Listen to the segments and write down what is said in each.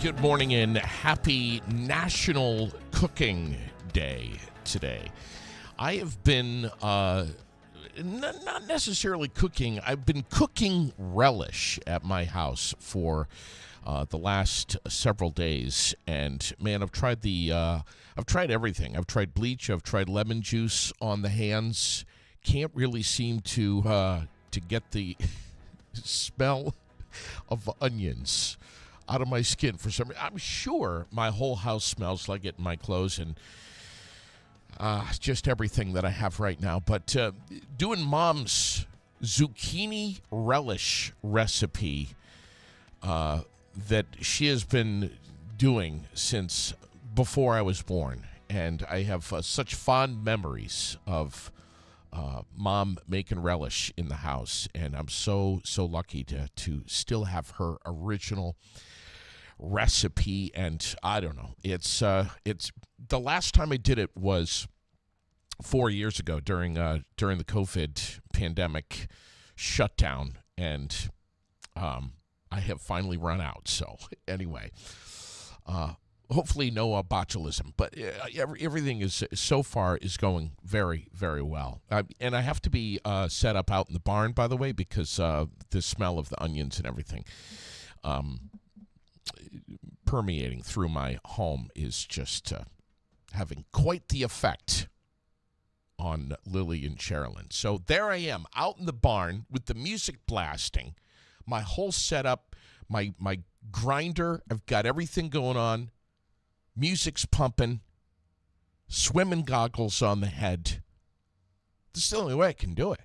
Good morning and happy National Cooking Day today. I have been not necessarily cooking. I've been cooking relish at my house for the last several days, and man, I've tried everything. I've tried bleach. I've tried lemon juice on the hands. Can't really seem to get the smell of onions out of my skin for some reason. I'm sure my whole house smells like it in my clothes and just everything that I have right now. But doing Mom's zucchini relish recipe that she has been doing since before I was born. And I have such fond memories of Mom making relish in the house. And I'm so lucky to still have her original recipe. And I don't know, it's the last time I did it was 4 years ago during the COVID pandemic shutdown, and I have finally run out. So anyway, hopefully no botulism, but everything is so far is going very, very well. And I have to be set up out in the barn, by the way, because the smell of the onions and everything permeating through my home is just having quite the effect on Lily and Sherilyn. So there I am out in the barn with the music blasting, my whole setup, my grinder. I've got everything going on. Music's pumping, swimming goggles on the head. This is the only way I can do it.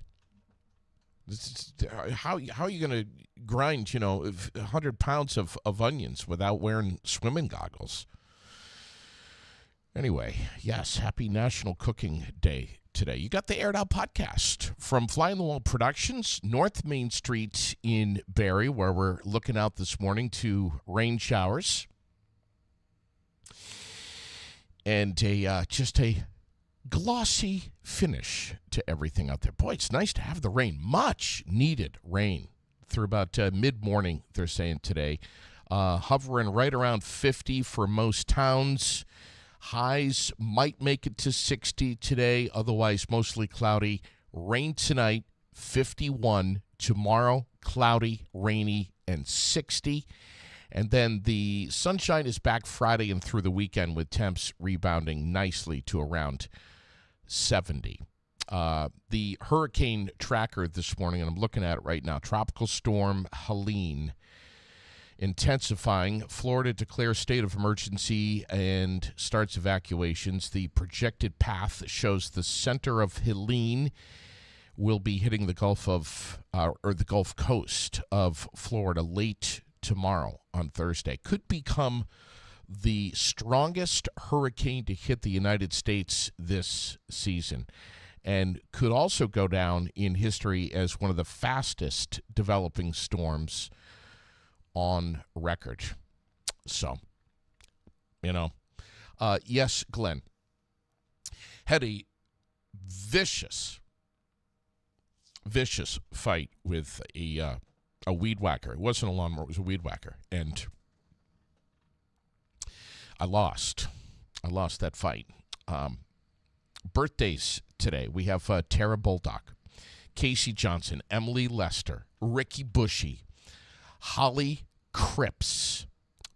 How are you going to grind, 100 pounds of onions without wearing swimming goggles? Anyway, yes, happy National Cooking Day today. You got the Aired Out podcast from Fly on the Wall Productions, North Main Street in Barrie, where we're looking out this morning to rain showers. And just a glossy finish to everything out there. Boy, it's nice to have the rain. Much needed rain through about mid-morning, they're saying today. Hovering right around 50 for most towns. Highs might make it to 60 today, otherwise mostly cloudy. Rain tonight, 51. Tomorrow, cloudy, rainy, and 60. And then the sunshine is back Friday and through the weekend with temps rebounding nicely to around 70. The hurricane tracker this morning, and I'm looking at it right now, Tropical Storm Helene intensifying. Florida declares state of emergency and starts evacuations. The projected path shows the center of Helene will be hitting the Gulf Coast of Florida late tomorrow on Thursday. Could become the strongest hurricane to hit the United States this season, and could also go down in history as one of the fastest developing storms on record. So, yes, Glenn had a vicious fight with a weed whacker. It wasn't a lawnmower, it was a weed whacker. And I lost that fight. Birthdays today. We have Tara Boldock, Casey Johnson, Emily Lester, Ricky Bushy, Holly Cripps,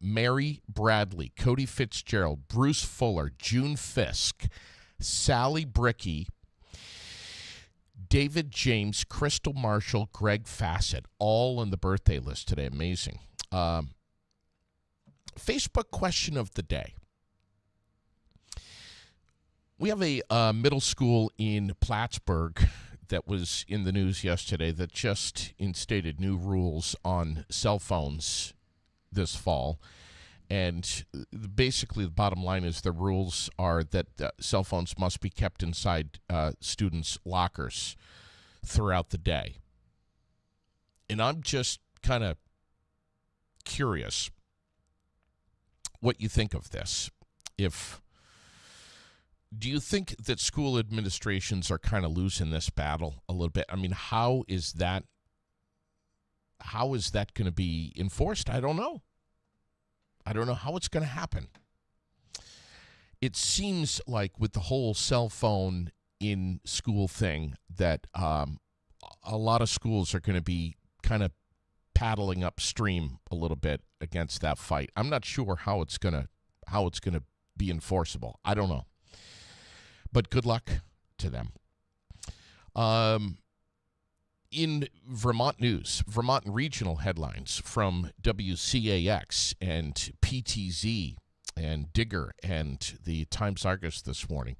Mary Bradley, Cody Fitzgerald, Bruce Fuller, June Fisk, Sally Bricky, David James, Crystal Marshall, Greg Fassett, all on the birthday list today. Amazing. Facebook question of the day. We have a middle school in Plattsburgh that was in the news yesterday that just instated new rules on cell phones this fall. And basically the bottom line is the rules are that cell phones must be kept inside students' lockers throughout the day. And I'm just kind of curious what you think of this. Do you think that school administrations are kind of losing this battle a little bit? I mean, how is that going to be enforced? I don't know. I don't know how it's going to happen. It seems like with the whole cell phone in school thing that a lot of schools are going to be kind of paddling upstream a little bit against that fight. I'm not sure how it's going to be enforceable. I don't know. But good luck to them. In Vermont news, Vermont regional headlines from WCAX and PTZ and Digger and the Times-Argus this morning.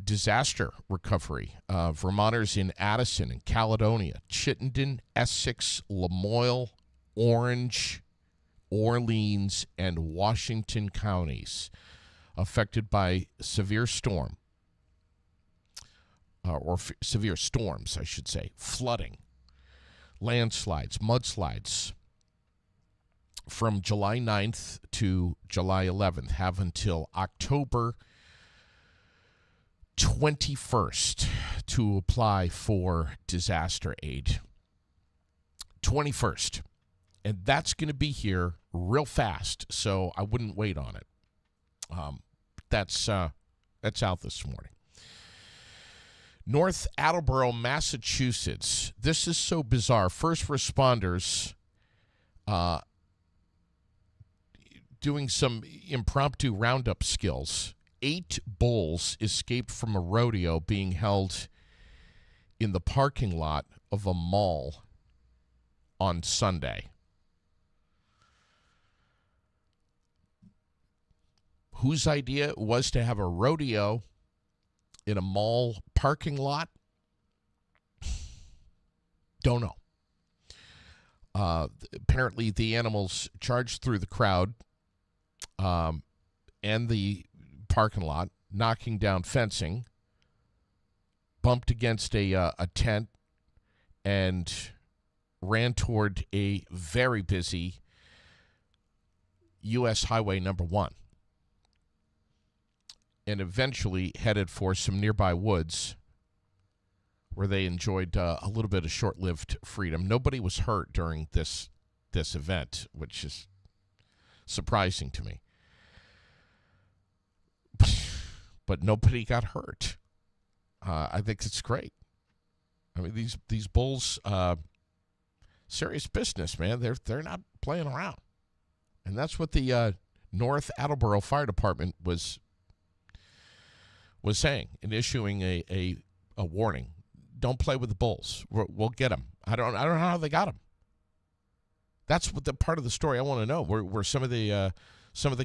Disaster recovery. Vermonters in Addison and Caledonia, Chittenden, Essex, Lamoille, Orange, Orleans, and Washington counties affected by severe storm. Severe storms, I should say, flooding, landslides, mudslides. From July 9th to July 11th, have until October 21st to apply for disaster aid. 21st. And that's going to be here real fast, so I wouldn't wait on it. That's out this morning. North Attleboro, Massachusetts. This is so bizarre. First responders doing some impromptu roundup skills. 8 bulls escaped from a rodeo being held in the parking lot of a mall on Sunday. Whose idea it was to have a rodeo in a mall parking lot? Don't know. Apparently, the animals charged through the crowd and the parking lot, knocking down fencing, bumped against a tent, and ran toward a very busy U.S. Highway number 1. And eventually headed for some nearby woods where they enjoyed a little bit of short-lived freedom. Nobody was hurt during this event, which is surprising to me. But nobody got hurt. I think it's great. I mean, these bulls, serious business, man. They're not playing around, and that's what the North Attleboro Fire Department was saying in issuing a warning. Don't play with the bulls. We'll get them. I don't know how they got them. That's what the part of the story I want to know. Were some of the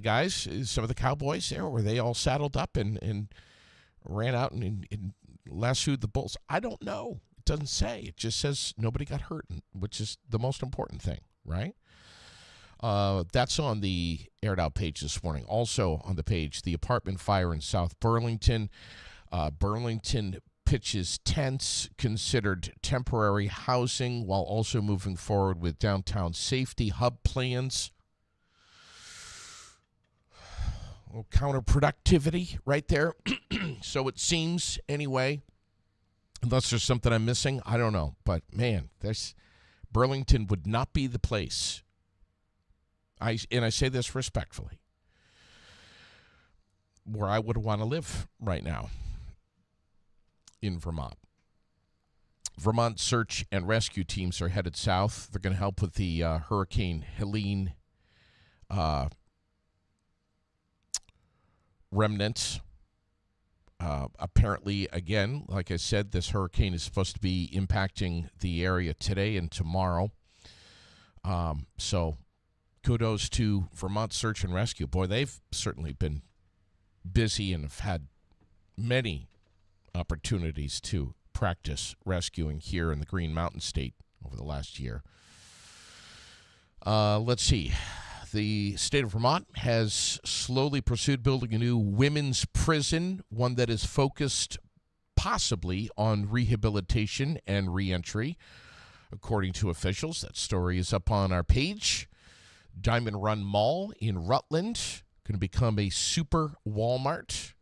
guys, some of the cowboys there, were they all saddled up and ran out and lassoed the bulls? I don't know. It doesn't say. It just says nobody got hurt, which is the most important thing, right? That's on the aired out page this morning. Also on the page, the apartment fire in South Burlington. Burlington pitches tents, considered temporary housing, while also moving forward with downtown safety hub plans. Well, counterproductivity right there. So it seems, anyway, unless there's something I'm missing, I don't know. But, man, Burlington would not be the place. And I say this respectfully, where I would want to live right now in Vermont. Vermont search and rescue teams are headed south. They're going to help with the Hurricane Helene remnants. Apparently, again, like I said, this hurricane is supposed to be impacting the area today and tomorrow. So kudos to Vermont Search and Rescue. Boy, they've certainly been busy and have had many opportunities to practice rescuing here in the Green Mountain State over the last year. Let's see. The state of Vermont has slowly pursued building a new women's prison, one that is focused possibly on rehabilitation and reentry, according to officials. That story is up on our page. Diamond Run Mall in Rutland, going to become a super Walmart,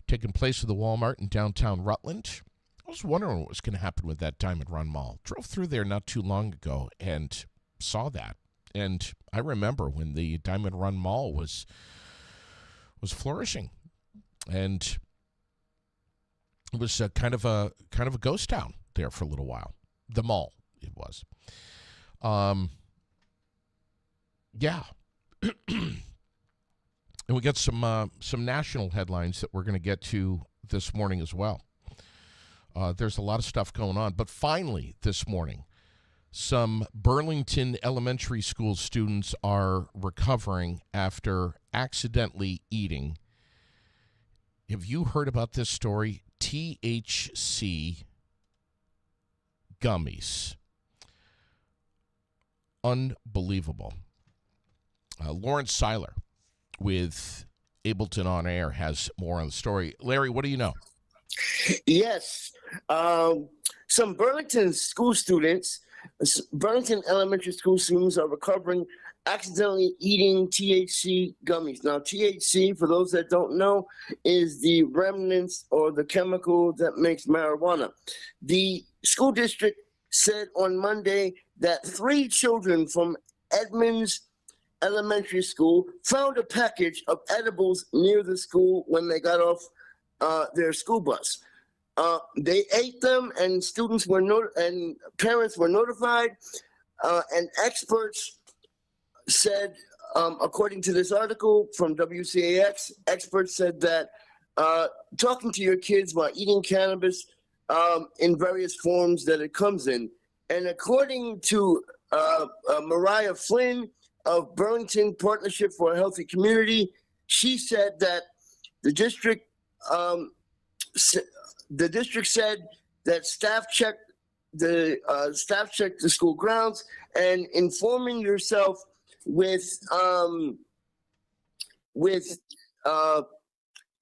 taking place with the Walmart in downtown Rutland. I was wondering what was going to happen with that Diamond Run Mall. Drove through there not too long ago and saw that. And I remember when the Diamond Run Mall was flourishing, and it was kind of a ghost town there for a little while. The mall, it was. Yeah. And we got some national headlines that we're going to get to this morning as well. There's a lot of stuff going on. But finally, this morning, some Burlington Elementary School students are recovering after accidentally eating. Have you heard about this story? THC gummies. Unbelievable. Lawrence Seiler with Ableton On Air has more on the story. Larry, what do you know? Yes. Some Burlington elementary school students are recovering accidentally eating THC gummies. Now, THC, for those that don't know, is the remnants or the chemical that makes marijuana. The school district said on Monday that 3 children from Edmonds Elementary School found a package of edibles near the school when they got off their school bus. They ate them, and students were and parents were notified. And experts said, according to this article from WCAX, experts said that talking to your kids while eating cannabis in various forms that it comes in. And according to Mariah Flynn of Burlington Partnership for a Healthy Community, she said that the district said that staff checked the school grounds, and informing yourself with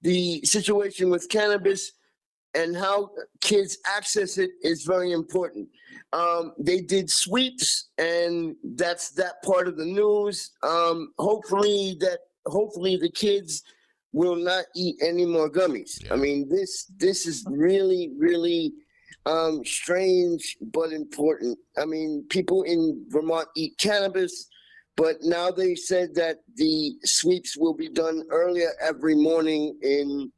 the situation with cannabis and how kids access it is very important. They did sweeps, and that's that part of the news. Hopefully the kids will not eat any more gummies. Yeah. I mean, this is really, really strange but important. I mean, people in Vermont eat cannabis, but now they said that the sweeps will be done earlier every morning in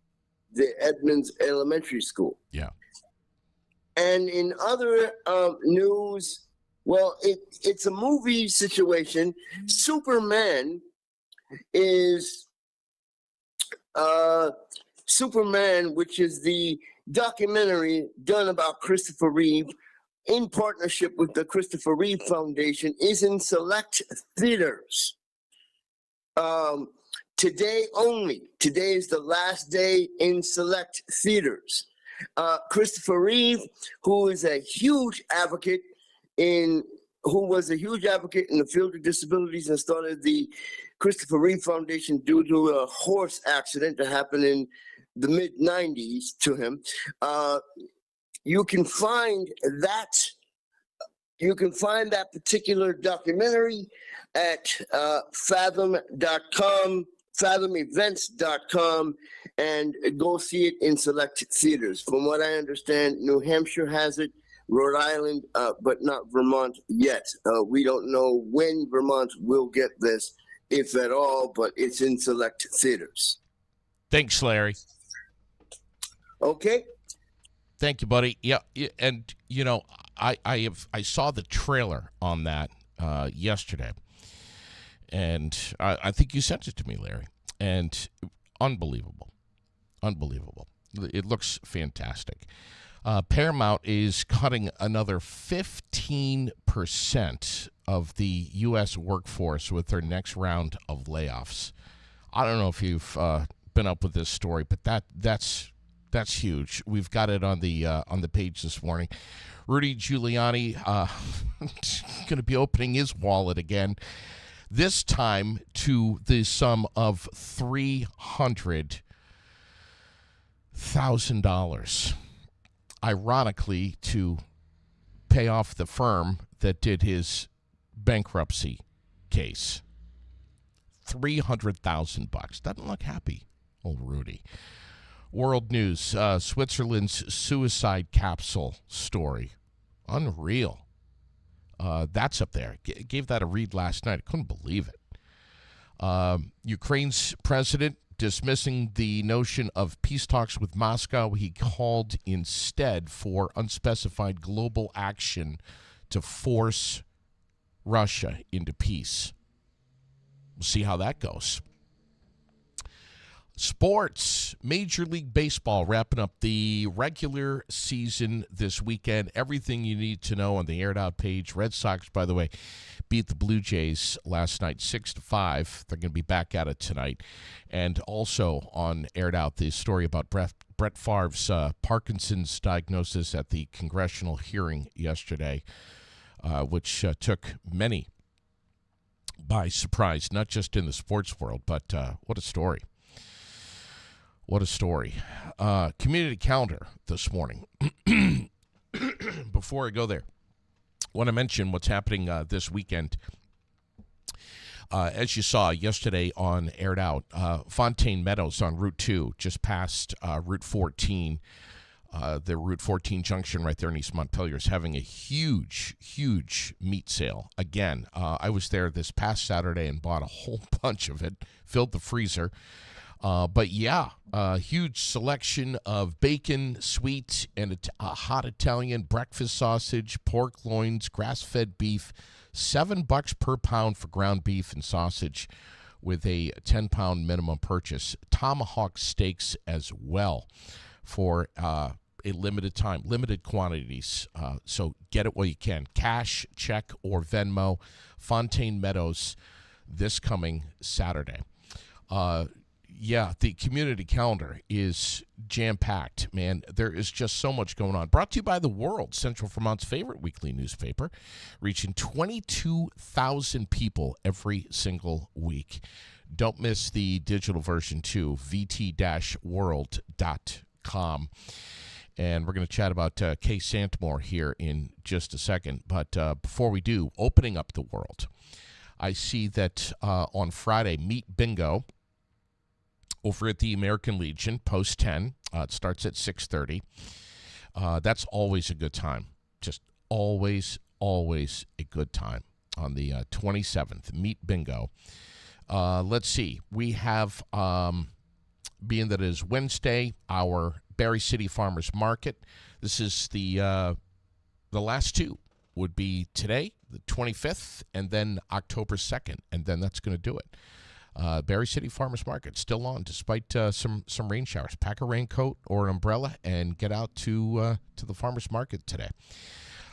the Edmonds Elementary School. Yeah. And in other news, well, it's a movie situation. Superman, which is the documentary done about Christopher Reeve in partnership with the Christopher Reeve Foundation, is in select theaters. Today only. Today is the last day in select theaters. Christopher Reeve, who was a huge advocate in the field of disabilities and started the Christopher Reeve Foundation due to a horse accident that happened in the mid-90s to him. You can find that particular documentary at fathomevents.com, and go see it in select theaters. From what I understand, New Hampshire has it, Rhode Island, but not Vermont yet. We don't know when Vermont will get this, if at all, but it's in select theaters. Thanks, Larry. Okay. Thank you, buddy. Yeah, and you know, I saw the trailer on that yesterday, and I think you sent it to me, Larry, and unbelievable. It looks fantastic. Paramount is cutting another 15% of the U.S. workforce with their next round of layoffs. I don't know if you've been up with this story, but that's huge. We've got it on the page this morning. Rudy Giuliani going to be opening his wallet again, this time to the sum of $300,000. Ironically, to pay off the firm that did his bankruptcy case. $300,000. Doesn't look happy, old Rudy. World news, Switzerland's suicide capsule story. Unreal. That's up there. Gave that a read last night. I couldn't believe it. Ukraine's president dismissing the notion of peace talks with Moscow. He called instead for unspecified global action to force Russia into peace. We'll see how that goes. Sports, Major League Baseball wrapping up the regular season this weekend. Everything you need to know on the Aired Out page. Red Sox, by the way, beat the Blue Jays last night 6-5. They're going to be back at it tonight. And also on Aired Out, the story about Brett Favre's Parkinson's diagnosis at the congressional hearing yesterday, which took many by surprise, not just in the sports world, but what a story. What a story. Community calendar this morning. Before I go there, I want to mention what's happening this weekend. As you saw yesterday on Aired Out, Fontaine Meadows on Route 2, just past Route 14, the Route 14 junction right there in East Montpelier is having a huge, huge meat sale. Again, I was there this past Saturday and bought a whole bunch of it, filled the freezer. But yeah, a huge selection of bacon, sweet, and a hot Italian breakfast sausage, pork loins, grass-fed beef, $7 per pound for ground beef and sausage with a 10-pound minimum purchase. Tomahawk steaks as well for a limited time, limited quantities. So get it while you can. Cash, check, or Venmo. Fontaine Meadows this coming Saturday. Yeah, the community calendar is jam-packed, man. There is just so much going on. Brought to you by The World, Central Vermont's favorite weekly newspaper, reaching 22,000 people every single week. Don't miss the digital version, too, vt-world.com. And we're going to chat about Kay Santmore here in just a second. But before we do, opening up The World, I see that on Friday, Meat Bingo over at the American Legion, post 10. It starts at 6:30. That's always a good time. Just always a good time on the 27th. Meat Bingo. Let's see. We have, being that it is Wednesday, our Barre City Farmers Market. This is the last two would be today, the 25th, and then October 2nd, and then that's going to do it. Barre City Farmers Market still on despite some rain showers. Pack a raincoat or an umbrella and get out to the farmers market today.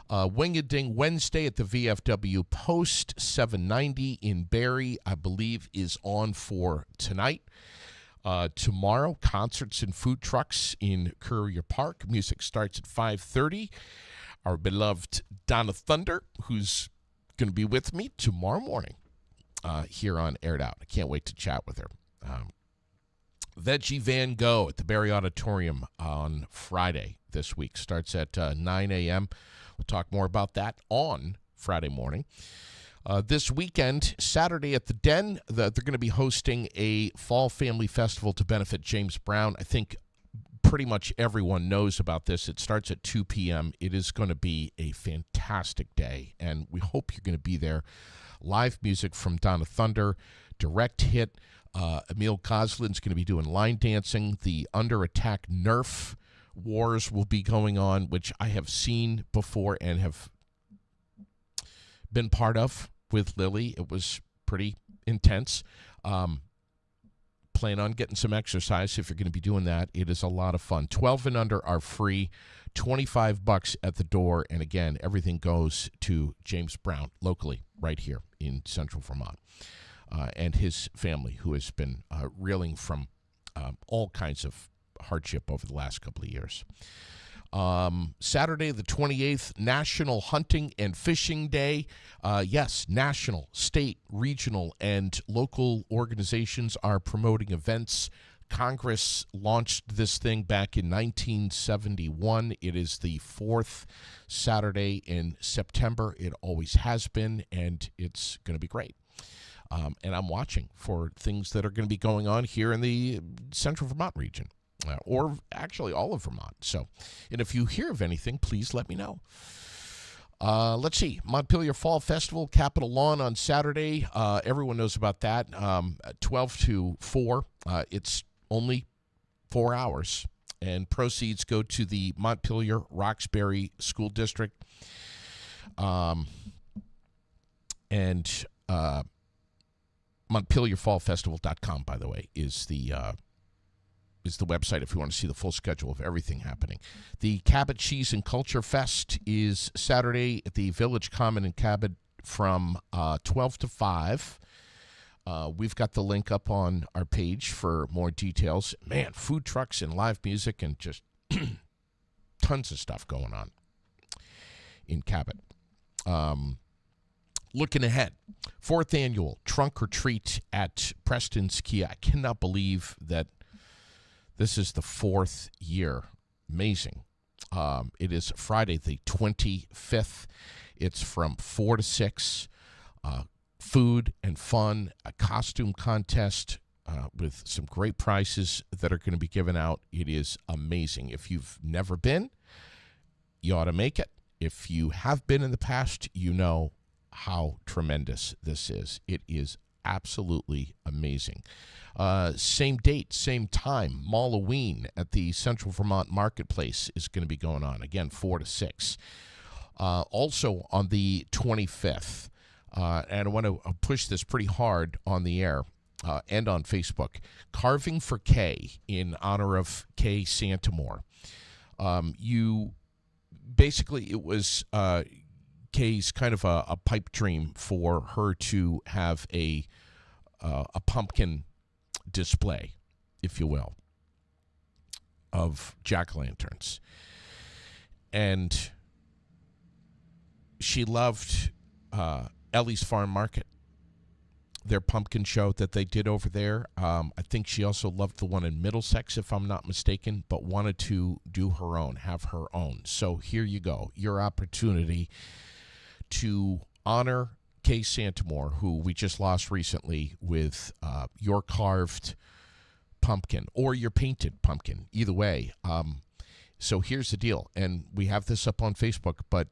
Wing-a-Ding Wednesday at the VFW Post, 790 in Barre, I believe, is on for tonight. Tomorrow, concerts and food trucks in Courier Park. Music starts at 5:30. Our beloved Donna Thunder, who's going to be with me tomorrow morning. Here on Aired Out. I can't wait to chat with her. Veggie Van Gogh at the Barre Auditorium on Friday this week. Starts at 9 a.m. We'll talk more about that on Friday morning. This weekend, Saturday at the Den, they're going to be hosting a Fall Family Festival to benefit James Brown. I think pretty much everyone knows about this. It starts at 2 p.m. It is going to be a fantastic day, and we hope you're going to be there. Live music from Donna Thunder, direct hit. Emil Goslin's going to be doing line dancing. The Under Attack Nerf wars will be going on, which I have seen before and have been part of with Lily. It was pretty intense. Plan on getting some exercise if you're going to be doing that. It is a lot of fun. 12 and under are free. $25 at the door. And again, everything goes to James Brown locally right here in Central Vermont and his family, who has been reeling from all kinds of hardship over the last couple of years. Saturday the 28th, National Hunting and Fishing Day. Yes, national, state, regional, and local organizations are promoting events. Congress launched this thing back in 1971. It is the fourth Saturday in September. It always has been, and it's going to be great. And I'm watching for things that are going to be going on here in the Central Vermont region, or actually all of Vermont. So, and if you hear of anything, please let me know. Let's see. Montpelier Fall Festival, Capitol Lawn on Saturday. Everyone knows about that. 12 to 4. It's only 4 hours. And proceeds go to the Montpelier Roxbury School District. And MontpelierFallFestival.com, by the way, is the website if you want to see the full schedule of everything happening. The Cabot Cheese and Culture Fest is Saturday at the Village Common in Cabot from 12 to 5. We've got the link up on our page for more details. Man, food trucks and live music and just tons of stuff going on in Cabot. Looking ahead, 4th annual Trunk or Treat at Preston's Kia. I cannot believe that this is the 4th year. Amazing. It is Friday the 25th. It's from 4 to 6. Food and fun, a costume contest with some great prizes that are going to be given out. It is amazing. If you've never been, you ought to make it. If you have been in the past, you know how tremendous this is. It is absolutely amazing. Same date, same time, Malloween at the Central Vermont Marketplace is going to be going on. Again, 4 to 6. Also on the 25th, and I want to push this pretty hard on the air and on Facebook, Carving for Kay in honor of Kay Santamore. Basically, it was Kay's kind of a pipe dream for her to have a pumpkin display, if you will, of jack-o'-lanterns. And she loved Ellie's Farm Market, their pumpkin show that they did over there. I think she also loved the one in Middlesex, if I'm not mistaken, but wanted to do her own, have her own. So here you go, your opportunity to honor Kay Santamore, who we just lost recently, with your carved pumpkin or your painted pumpkin, either way. So here's the deal, and we have this up on Facebook, but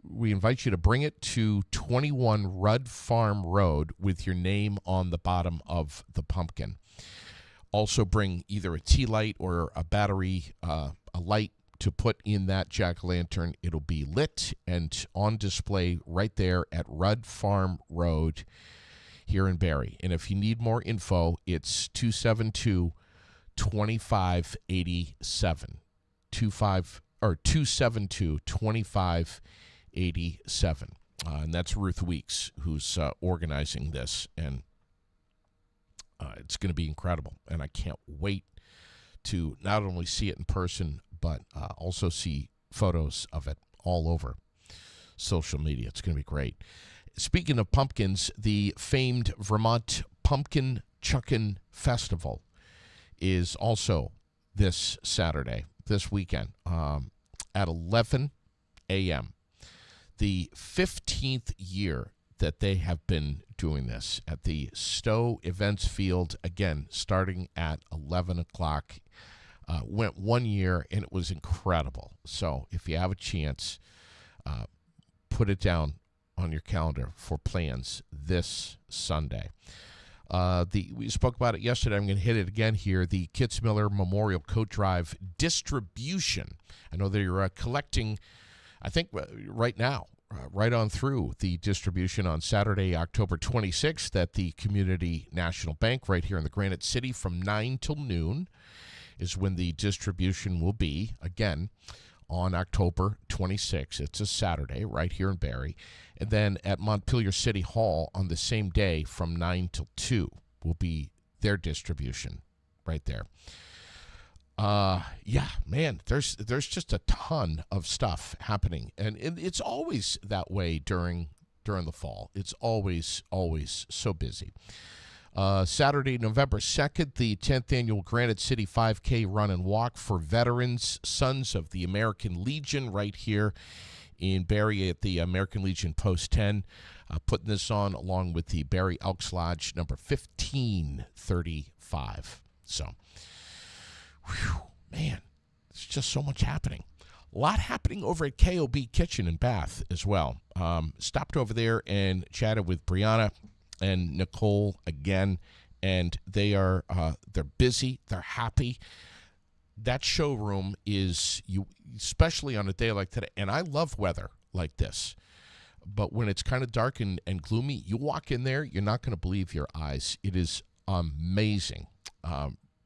we invite you to bring it to 21 Rudd Farm Road with your name on the bottom of the pumpkin. Also bring either a tea light or a battery, a light to put in that jack-o'-lantern. It'll be lit and on display right there at Rudd Farm Road here in Barrie. And if you need more info, it's 272-2587. 272-2587. And that's Ruth Weeks who's organizing this, and it's going to be incredible. And I can't wait to not only see it in person, but also see photos of it all over social media. It's going to be great. Speaking of pumpkins, the famed Vermont Pumpkin Chuckin' Festival is also this Saturday, this weekend, at 11 a.m. The 15th year that they have been doing this at the Stowe Events Field, again, starting at 11 o'clock. Went 1 year, and it was incredible. So if you have a chance, put it down on your calendar for plans this Sunday. We spoke about it yesterday. I'm going to hit it again here. The Kitzmiller Memorial Coat Drive distribution. I know they're collecting, I think, right now, right on through the distribution on Saturday, October 26th at the Community National Bank right here in the Granite City from 9 till noon is when the distribution will be, again, on October 26th. It's a Saturday right here in Barrie. And then at Montpelier City Hall on the same day from 9 till 2 will be their distribution right there. Yeah, man, there's just a ton of stuff happening. And it's always that way during the fall. It's always so busy. Saturday, November 2nd, the 10th annual Granite City 5K Run and Walk for Veterans, Sons of the American Legion, right here in Barrie at the American Legion Post 10. Putting this on along with the Barrie Elks Lodge, number 1535. So, whew, man, it's just so much happening. A lot happening over at KOB Kitchen in Bath as well. Stopped over there and chatted with Brianna and Nicole again, and they're busy. They're happy. That showroom is, especially on a day like today, and I love weather like this, but when it's kind of dark and gloomy, you walk in there, you're not going to believe your eyes. It is amazing.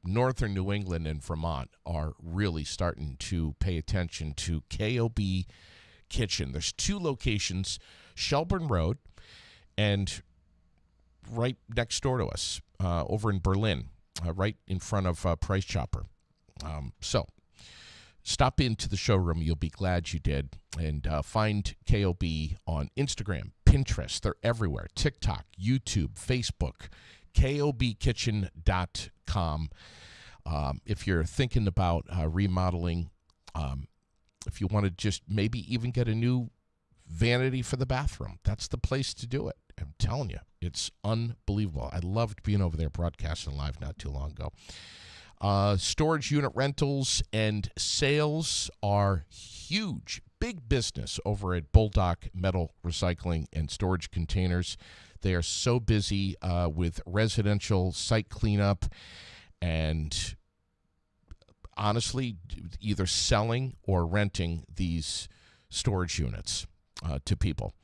Northern New England and Vermont are really starting to pay attention to KOB Kitchen. There's 2 locations, Shelburne Road and right next door to us, over in Berlin, right in front of Price Chopper. So stop into the showroom. You'll be glad you did. And find KOB on Instagram, Pinterest. They're everywhere. TikTok, YouTube, Facebook, KOBkitchen.com. If you're thinking about remodeling, if you want to just maybe even get a new vanity for the bathroom, that's the place to do it. I'm telling you, it's unbelievable. I loved being over there broadcasting live not too long ago. Storage unit rentals and sales are huge. Big business over at Bulldog Metal Recycling and Storage Containers. They are so busy with residential site cleanup and honestly either selling or renting these storage units to people.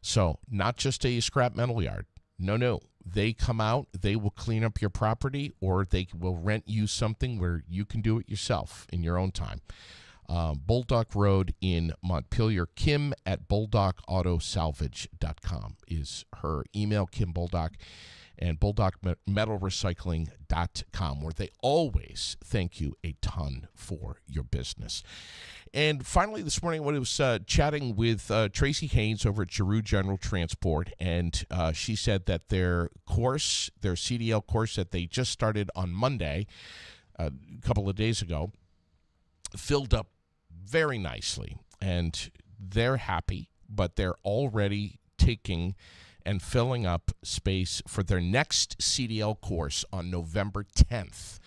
So not just a scrap metal yard. No. They come out, they will clean up your property, or they will rent you something where you can do it yourself in your own time. Bulldog Road in Montpelier. Kim at bulldogautosalvage.com is her email, Kim Bulldog, and bulldogmetalrecycling.com, where they always thank you a ton for your business. And finally, this morning, when I was chatting with Tracy Haynes over at Giroux General Transport, and she said that their CDL course that they just started on Monday, a couple of days ago, filled up very nicely. And they're happy, but they're already taking and filling up space for their next CDL course on November 10th.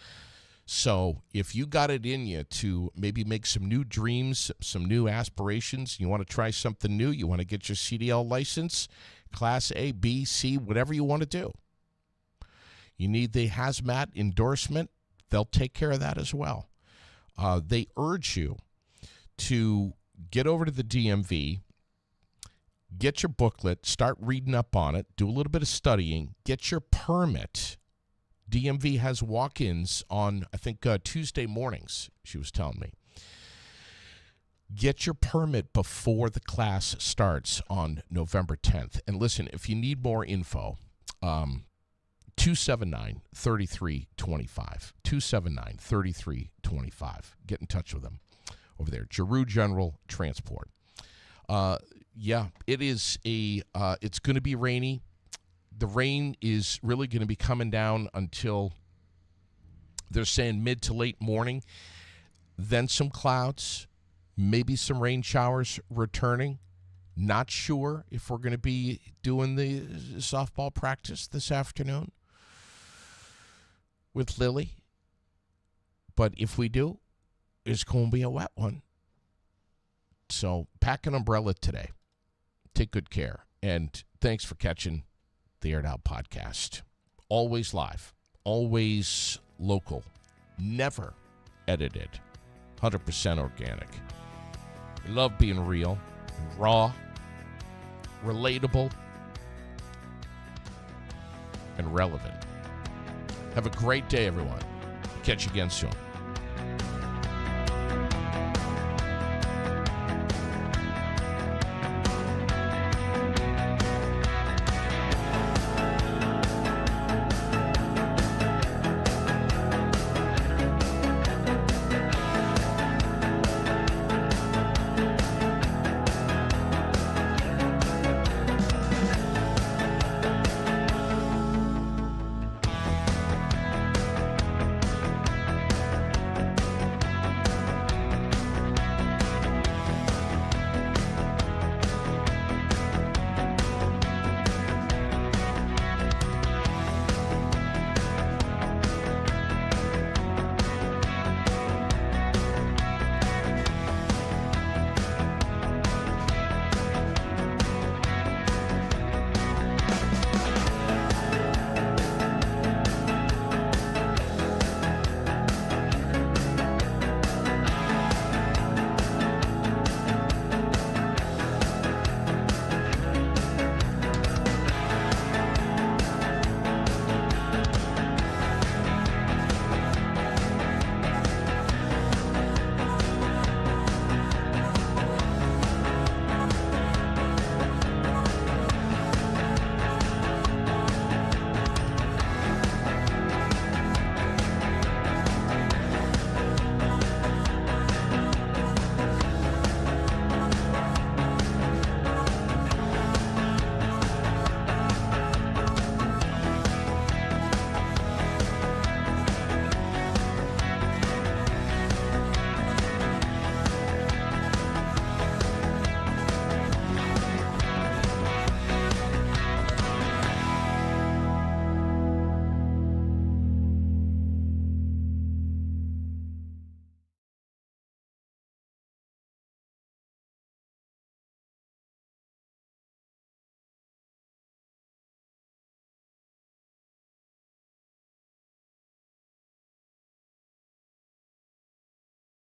So if you got it in you to maybe make some new dreams, some new aspirations, you want to try something new, you want to get your CDL license, Class A, B, C, whatever you want to do. You need the hazmat endorsement, they'll take care of that as well. They urge you to get over to the DMV, get your booklet, start reading up on it, do a little bit of studying, get your permit. DMV has walk-ins on, I think, Tuesday mornings, she was telling me. Get your permit before the class starts on November 10th. And listen, if you need more info, 279-3325. 279-3325. Get in touch with them over there. Giroux General Transport. Yeah, it is it's going to be rainy. The rain is really going to be coming down until they're saying mid to late morning. Then some clouds, maybe some rain showers returning. Not sure if we're going to be doing the softball practice this afternoon with Lily. But if we do, it's going to be a wet one. So pack an umbrella today. Take good care. And thanks for catching the Aired Out Podcast. Always live, always local, never edited, 100% organic. I love being real, raw, relatable, and relevant. Have a great day, everyone. Catch you again soon.